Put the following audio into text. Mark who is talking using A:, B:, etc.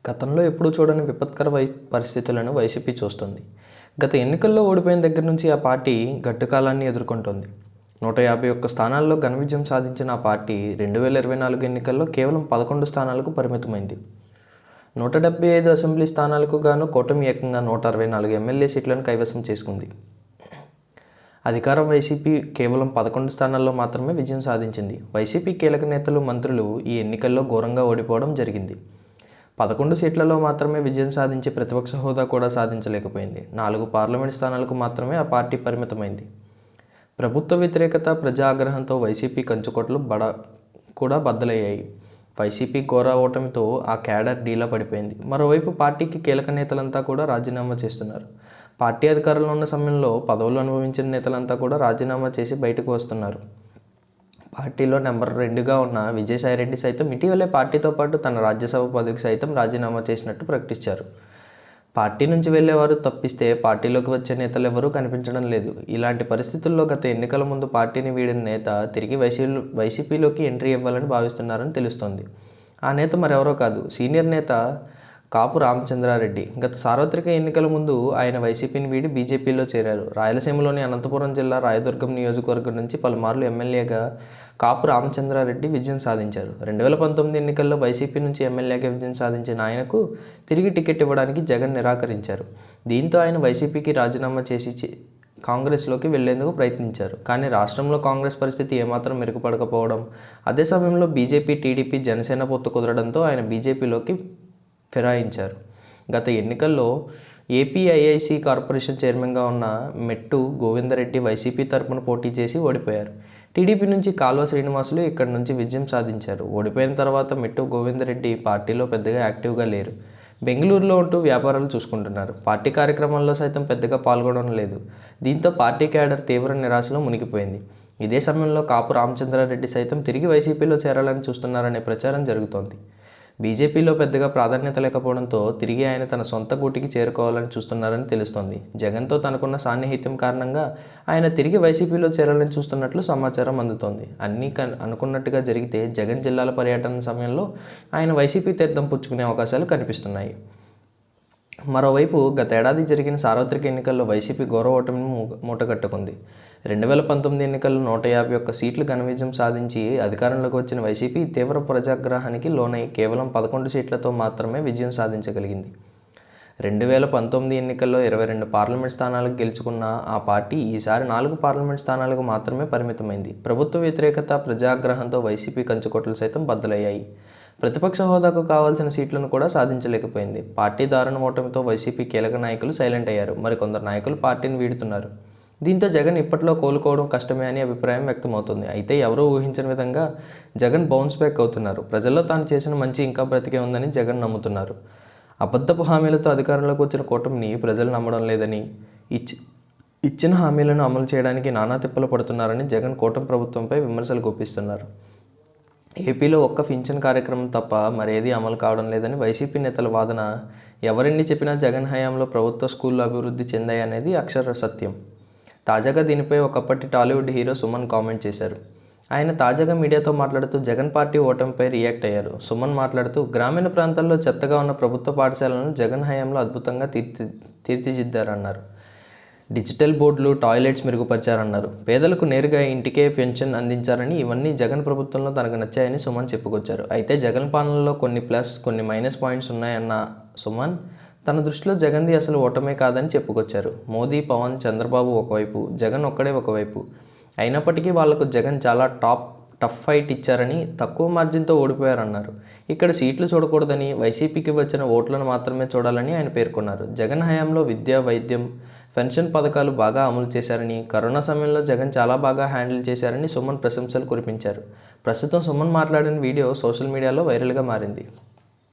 A: గతంలో ఎప్పుడూ చూడని విపత్కర పరిస్థితులను వైసీపీ చూస్తుంది. గత ఎన్నికల్లో ఓడిపోయిన దగ్గర నుంచి ఆ పార్టీ గడ్డుకాలాన్ని ఎదుర్కొంటోంది. 151 స్థానాల్లో ఘన విజయం సాధించిన ఆ పార్టీ 2024 ఎన్నికల్లో కేవలం 11 స్థానాలకు పరిమితమైంది. 175 అసెంబ్లీ స్థానాలకు గాను కూటమి ఏకంగా 164 ఎమ్మెల్యే సీట్లను కైవసం చేసుకుంది. అధికారం వైసీపీ కేవలం 11 స్థానాల్లో మాత్రమే విజయం సాధించింది. వైసీపీ కీలక నేతలు, మంత్రులు ఈ ఎన్నికల్లో ఘోరంగా ఓడిపోవడం జరిగింది. 11 సీట్లలో మాత్రమే విజయం సాధించి ప్రతిపక్ష హోదా కూడా సాధించలేకపోయింది. 4 పార్లమెంట్ స్థానాలకు మాత్రమే ఆ పార్టీ పరిమితమైంది. ప్రభుత్వ వ్యతిరేకత, ప్రజా ఆగ్రహంతో వైసీపీ కంచుకోటలు కూడా బద్దలయ్యాయి. వైసీపీ ఘోర ఓటమితో ఆ క్యాడర్ డీలా పడిపోయింది. మరోవైపు పార్టీకి కీలక నేతలంతా కూడా రాజీనామా చేస్తున్నారు. పార్టీ అధికారంలో ఉన్న సమయంలో పదవులు అనుభవించిన నేతలంతా కూడా రాజీనామా చేసి బయటకు వస్తున్నారు. పార్టీలో నెంబర్ 2గా ఉన్న విజయసాయిరెడ్డి సైతం ఇటీవలే పార్టీతో పాటు తన రాజ్యసభ పదవికి సైతం రాజీనామా చేసినట్టు ప్రకటించారు. పార్టీ నుంచి వెళ్లేవారు తప్పిస్తే పార్టీలోకి వచ్చే నేతలు ఎవరూ కనిపించడం లేదు. ఇలాంటి పరిస్థితుల్లో గత ఎన్నికల ముందు పార్టీని వీడిన నేత తిరిగి వైసీపీలోకి ఎంట్రీ ఇవ్వాలని భావిస్తున్నారని తెలుస్తోంది. ఆ నేత మరెవరో కాదు, సీనియర్ నేత కాపు రామచంద్రారెడ్డి. గత సార్వత్రిక ఎన్నికల ముందు ఆయన వైసీపీని వీడి బీజేపీలో చేరారు. రాయలసీమలోని అనంతపురం జిల్లా రాయదుర్గం నియోజకవర్గం నుంచి పలుమార్లు ఎమ్మెల్యేగా కాపు రామచంద్రారెడ్డి విజయం సాధించారు. 2019 ఎన్నికల్లో వైసీపీ నుంచి ఎమ్మెల్యేగా విజయం సాధించిన ఆయనకు తిరిగి టికెట్ ఇవ్వడానికి జగన్ నిరాకరించారు. దీంతో ఆయన వైసీపీకి రాజీనామా చేసి కాంగ్రెస్లోకి వెళ్లేందుకు ప్రయత్నించారు. కానీ రాష్ట్రంలో కాంగ్రెస్ పరిస్థితి ఏమాత్రం మెరుగుపడకపోవడం, అదే సమయంలో బీజేపీ, టీడీపీ, జనసేన పొత్తు కుదరడంతో ఆయన బీజేపీలోకి ఫిరాయించారు. గత ఎన్నికల్లో ఏపీఐఐసీ కార్పొరేషన్ చైర్మన్గా ఉన్న మెట్టు గోవిందరెడ్డి వైసీపీ తరపున పోటీ చేసి ఓడిపోయారు. టీడీపీ నుంచి కాల్వ శ్రీనివాసులు ఇక్కడి నుంచి విజయం సాధించారు. ఓడిపోయిన తర్వాత మెట్టు గోవిందరెడ్డి పార్టీలో పెద్దగా యాక్టివ్గా లేరు. బెంగళూరులో ఉంటూ వ్యాపారాలు చూసుకుంటున్నారు. పార్టీ కార్యక్రమాల్లో సైతం పెద్దగా పాల్గొనడం లేదు. దీంతో పార్టీ క్యాడర్ తీవ్ర నిరాశలో మునిగిపోయింది. ఇదే సమయంలో కాపు రామచంద్రారెడ్డి సైతం తిరిగి వైసీపీలో చేరాలని చూస్తున్నారనే ప్రచారం జరుగుతోంది. బీజేపీలో పెద్దగా ప్రాధాన్యత లేకపోవడంతో తిరిగి ఆయన తన సొంత గూటికి చేరుకోవాలని చూస్తున్నారని తెలుస్తోంది. జగన్తో తనకున్న సాన్నిహిత్యం కారణంగా ఆయన తిరిగి వైసీపీలో చేరాలని చూస్తున్నట్లు సమాచారం అందుతోంది. అన్నీ అనుకున్నట్టుగా జరిగితే జగన్ జిల్లాల పర్యటన సమయంలో ఆయన వైసీపీ తీర్థం పుచ్చుకునే అవకాశాలు కనిపిస్తున్నాయి. మరోవైపు గతేడాది జరిగిన సార్వత్రిక ఎన్నికల్లో వైసీపీ ఘోర ఓటమిని మూటగట్టుకుంది. 2019 ఎన్నికల్లో 151 సీట్లు ఘన విజయం సాధించి అధికారంలోకి వచ్చిన వైసీపీ తీవ్ర ప్రజాగ్రహానికి లోనై కేవలం 11 సీట్లతో మాత్రమే విజయం సాధించగలిగింది. 2019 ఎన్నికల్లో 22 పార్లమెంట్ స్థానాలకు గెలుచుకున్న ఆ పార్టీ ఈసారి 4 పార్లమెంట్ స్థానాలకు మాత్రమే పరిమితమైంది. ప్రభుత్వ వ్యతిరేకత, ప్రజాగ్రహంతో వైసీపీ కంచుకోటలు సైతం బద్దలయ్యాయి. ప్రతిపక్ష హోదాకు కావాల్సిన సీట్లను కూడా సాధించలేకపోయింది. పార్టీ దారుణ ఓటమితో వైసీపీ కీలక నాయకులు సైలెంట్ అయ్యారు. మరికొందరు నాయకులు పార్టీని వీడుతున్నారు. దీంతో జగన్ ఇప్పట్లో కోలుకోవడం కష్టమే అనే అభిప్రాయం వ్యక్తమవుతుంది. అయితే ఎవరూ ఊహించని విధంగా జగన్ బౌన్స్ బ్యాక్ అవుతున్నారు. ప్రజల్లో తాను చేసిన మంచి ఇంకా బ్రతికే ఉందని జగన్ నమ్ముతున్నారు. అబద్ధపు హామీలతో అధికారంలోకి వచ్చిన కూటమిని ప్రజలు నమ్మడం లేదని, ఇచ్చిన హామీలను అమలు చేయడానికి నానా తిప్పలు పడుతున్నారని జగన్ కూటమి ప్రభుత్వంపై విమర్శలు గుప్పిస్తున్నారు. ఏపీలో ఒక్క పింఛన్ కార్యక్రమం తప్ప మరేదీ అమలు కావడం లేదని వైసీపీ నేతల వాదన. ఎవరెన్ని చెప్పినా జగన్ హయాంలో ప్రభుత్వ స్కూళ్లు అభివృద్ధి చెందాయనేది అక్షర సత్యం. తాజాగా దీనిపై ఒకప్పటి టాలీవుడ్ హీరో సుమన్ కామెంట్ చేశారు. ఆయన తాజాగా మీడియాతో మాట్లాడుతూ జగన్ పార్టీ ఓటమిపై రియాక్ట్ అయ్యారు. సుమన్ మాట్లాడుతూ, గ్రామీణ ప్రాంతాల్లో చెత్తగా ఉన్న ప్రభుత్వ పాఠశాలను జగన్ హయాంలో అద్భుతంగా తీర్చిదిద్దారన్నారు. డిజిటల్ బోర్డులు, టాయిలెట్స్ మెరుగుపరిచారన్నారు. పేదలకు నేరుగా ఇంటికే పెన్షన్ అందించారని, ఇవన్నీ జగన్ ప్రభుత్వంలో తనకు నచ్చాయని సుమన్ చెప్పుకొచ్చారు. అయితే జగన్ పాలనలో కొన్ని ప్లస్, కొన్ని మైనస్ పాయింట్స్ ఉన్నాయన్న సుమన్ తన దృష్టిలో జగన్ది అసలు ఓటమే కాదని చెప్పుకొచ్చారు. మోదీ, పవన్, చంద్రబాబు ఒకవైపు, జగన్ ఒక్కడే ఒకవైపు. అయినప్పటికీ వాళ్లకు జగన్ చాలా టఫ్ ఫైట్ ఇచ్చారని, తక్కువ మార్జిన్తో ఓడిపోయారన్నారు. ఇక్కడ సీట్లు చూడకూడదని, వైసీపీకి వచ్చిన ఓట్లను మాత్రమే చూడాలని ఆయన పేర్కొన్నారు. జగన్ హయాంలో విద్య, వైద్యం, పెన్షన్ పథకాలు బాగా అమలు చేశారని, కరోనా సమయంలో జగన్ చాలా బాగా హ్యాండిల్ చేశారని సుమన్ ప్రశంసలు కురిపించారు. ప్రస్తుతం సుమన్ మాట్లాడిన వీడియో సోషల్ మీడియాలో వైరల్గా మారింది.